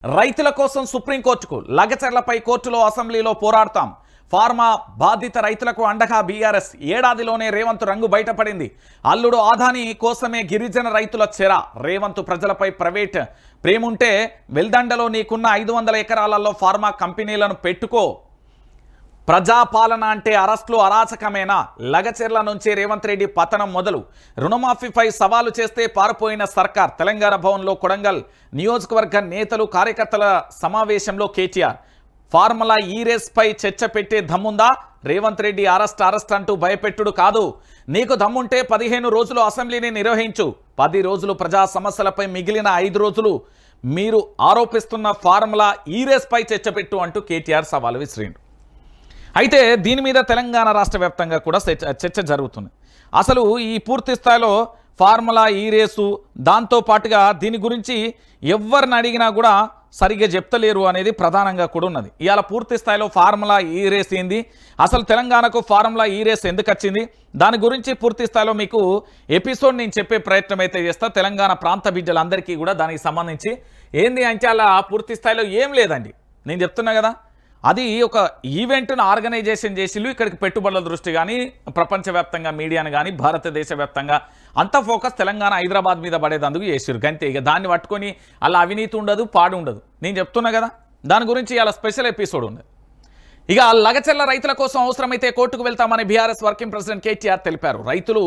రైతుల కోసం సుప్రీంకోర్టుకు లగచర్లపై కోర్టులో అసెంబ్లీలో పోరాడతాం. ఫార్మా బాధిత రైతులకు అండగా బీఆర్ఎస్. ఏడాదిలోనే రేవంత్ రంగు బయటపడింది. అల్లుడు ఆదాని కోసమే గిరిజన రైతుల చెర. రేవంత్ ప్రజలపై ప్రైవేట్ ప్రేముంటే వెల్దండలో నీకున్న 500 ఎకరాలలో ఫార్మా కంపెనీలను పెట్టుకో. ప్రజాపాలన అంటే అరెస్టులు అరాచకమేనా? లగచెర్ల నుంచి రేవంత్ రెడ్డి పతనం మొదలు. రుణమాఫీపై సవాలు చేస్తే పారిపోయిన సర్కార్. తెలంగాణ భవన్లో కొడంగల్ నియోజకవర్గ నేతలు కార్యకర్తల సమావేశంలో కేటీఆర్. ఫార్ములా ఈ రేస్పై చర్చ పెట్టే దమ్ముందా? రేవంత్ రెడ్డి అరెస్ట్ అంటూ భయపెట్టుడు కాదు. నీకు దమ్ముంటే 15 రోజులు అసెంబ్లీని నిర్వహించు. 10 రోజులు ప్రజా సమస్యలపై, మిగిలిన 5 రోజులు మీరు ఆరోపిస్తున్న ఫార్ములా ఈ రేస్పై చర్చ పెట్టు అంటూ కేటీఆర్ సవాలు విసిరిండు. అయితే దీని మీద తెలంగాణ రాష్ట్ర వ్యాప్తంగా కూడా చర్చ జరుగుతుంది. అసలు ఈ పూర్తి స్థాయిలో ఫార్ములా ఈ రేసు, దాంతోపాటుగా దీని గురించి ఎవరిని అడిగినా కూడా సరిగ్గా చెప్తలేరు అనేది ప్రధానంగా కూడా ఉన్నది. ఇవాళ పూర్తి స్థాయిలో ఫార్ములా ఈ రేస్ ఏంది, అసలు తెలంగాణకు ఫార్ములా ఈ రేస్ ఎందుకు వచ్చింది, దాని గురించి పూర్తి స్థాయిలో మీకు ఎపిసోడ్ నేను చెప్పే ప్రయత్నం అయితే చేస్తా. తెలంగాణ ప్రాంత బిడ్డలందరికీ కూడా దానికి సంబంధించి ఏంది అంటే అలా పూర్తి స్థాయిలో ఏం లేదండి. నేను చెప్తున్నా కదా, అది ఒక ఈవెంట్ను ఆర్గనైజేషన్ చేసిళ్ళు. ఇక్కడికి పెట్టుబడుల దృష్టి కానీ, ప్రపంచవ్యాప్తంగా మీడియాను కానీ, భారతదేశ వ్యాప్తంగా అంతా ఫోకస్ తెలంగాణ హైదరాబాద్ మీద పడేదందుకు చేసిరు గంతే. ఇక దాన్ని పట్టుకొని అలా అవినీతి ఉండదు, పాడు ఉండదు. నేను చెప్తున్నా కదా, దాని గురించి ఇలా స్పెషల్ ఎపిసోడ్ ఉంది. ఇక లగచెర్ల రైతుల కోసం అవసరమైతే కోర్టుకు వెళ్తామని బీఆర్ఎస్ వర్కింగ్ ప్రెసిడెంట్ కేటీఆర్ తెలిపారు. రైతులు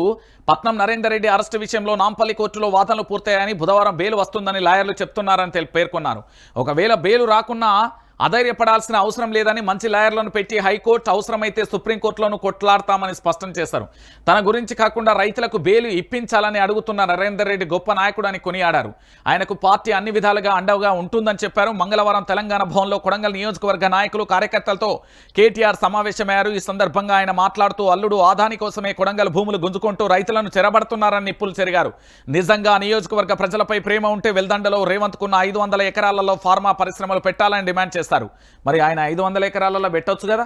పట్నం నరేందర్ రెడ్డి అరెస్టు విషయంలో నాంపల్లి కోర్టులో వాదనలు పూర్తయ్యాయని, బుధవారం బెయిల్ వస్తుందని లాయర్లు చెప్తున్నారని పేర్కొన్నారు. ఒకవేళ బెయిల్ రాకున్నా అధైర్యపడాల్సిన అవసరం లేదని మంచి లాయర్లను పెట్టి హైకోర్టు, అవసరమైతే సుప్రీంకోర్టులోనూ కొట్లాడతామని స్పష్టం చేశారు. తన గురించి కాకుండా రైతులకు బెయిల్ ఇప్పించాలని అడుగుతున్న నరేందర్ రెడ్డి గొప్ప నాయకుడు అని కొనియాడారు. ఆయనకు పార్టీ అన్ని విధాలుగా అండగా ఉంటుందని చెప్పారు. మంగళవారం తెలంగాణ భవన్లో కొడంగల్ నియోజకవర్గ నాయకులు, కార్యకర్తలతో కేటీఆర్ సమావేశమయ్యారు. ఈ సందర్భంగా ఆయన మాట్లాడుతూ అల్లుడు ఆదాని కోసమే కొడంగల్ భూములు గుంజుకుంటూ రైతులను చెరబడుతున్నారని నిప్పులు చెరిగారు. నిజంగా నియోజకవర్గ ప్రజలపై ప్రేమ ఉంటే వెల్దండలో రేవంత్కున్న 500 ఎకరాలలో ఫార్మా పరిశ్రమలు పెట్టాలని డిమాండ్ చేస్తారు. మరి ఆయన 500 ఎకరాలలో పెట్టొచ్చు కదా.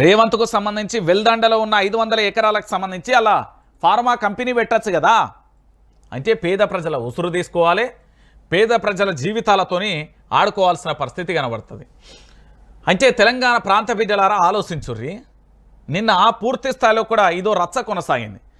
రేవంత్కు సంబంధించి వెల్దండలో ఉన్న 500 ఎకరాలకు సంబంధించి అలా ఫార్మా కంపెనీ పెట్టచ్చు కదా. అంటే పేద ప్రజల ఉసురు తీసుకోవాలి, పేద ప్రజల జీవితాలతోని ఆడుకోవాల్సిన పరిస్థితి కనబడుతుంది. అంటే తెలంగాణ ప్రాంత బిడ్డలారా ఆలోచించుర్రి. నిన్న పూర్తి స్థాయిలో కూడా ఇదో రచ్చ కొనసాగింది.